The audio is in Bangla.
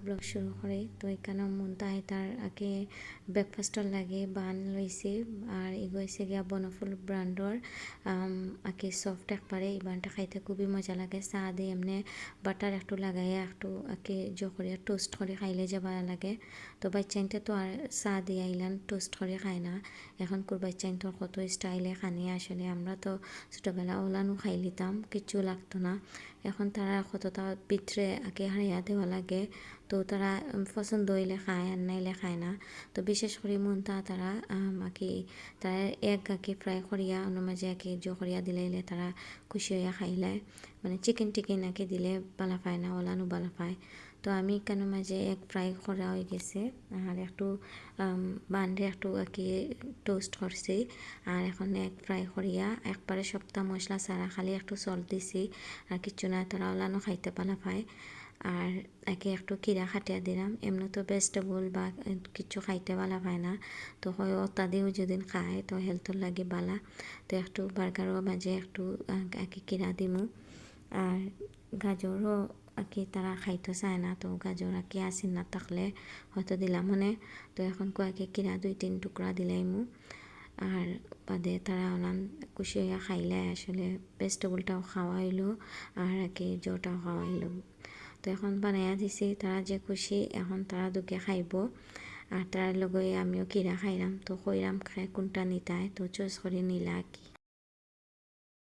ব্লগ শুরু করে। তো এখানে মুনতাহে তার আগে ব্রেকফাস্টর লাগে বান লইছে আর এগো হয়েছে গিয়া বনফুল ব্র্যান্ডর আগে সফট একবারে এই বানটা খাইতে খুবই মজা লাগে। চা দিয়ে এমনি বাটার একটু লাগাইয়া একটু আগে করিয়া টোস্ট করে খাইলে যে ভালো লাগে। তো বাচ্চাইনতে তো আর চা দিয়ে আইলান টোস্ট করে খায় না, এখন কোর বাচ্চাইন তো কত স্টাইলে খানি। আসলে আমরা তো ছোটোবেলা ওলানো খাই লিতাম, কিচ্ছু লাগতো না। এখন তারা কতটা ভিতরে আগে হারিয়া দেওয়া লাগে, তো তারা পছন্দ হইলে খায় আর নাইলে খায় না। তো বিশেষ করে মুনতা তারা আঁকি তারা এক আঁকি ফ্রাই করিয়া অন্য মাঝে আঁকি করিয়া দিলে তারা খুশি হইয়া খাইলে, মানে চিকেন টিকেন আঁকি দিলে বালা পায় না, ওলানো বালা পায়। তো আমি কেন মাঝে এক ফ্রাই করা হয়ে গেছে আর একটু বান্ডে একটু আঁকি টোস্ট করছি আর এখন এক ফ্রাই করিয়া একবারে সপ্তাহ মশলা ছাড়া খালি একটু সল্ট দিছি আর কিচ্ছু না, তারা ওলানো খাইতে পালা পায়। আর একে একটু কিরা খাটিয়া দিলাম, এমনি তো ভেজিটেবল বা কিছু খাইতে বালা পায় না, তো হয় অতা দিয়েও যদি খায় তো হেলথর লাগে বালা। তো একটু বার্গারও মাঝে একটু আঁকি কিরা দিমু আর গাজরও আঁকি তারা খাইতে চায় না, তো গাজর আঁকি আসিন না থাকলে হয়তো দিলাম মনে। তো এখন কয়েকে কিরা 2-3 টুকরা দিলাইমু আর বাদে তারা অনান খুশি হইয়া খাইলে। আসলে ভেজিটেবলটাও খাওয়া হইলো আর আঁকি জোটাও খাওয়া হইলো। তো এখন বানাইয়া দিছি, তারা যে খুশি, এখন তারা দুকে খাইব আর তার লগে আমিও কিরা খাইলাম। তো কইরাম খাই কোনটা নিতাই, তো চুজ করে নিলা কি।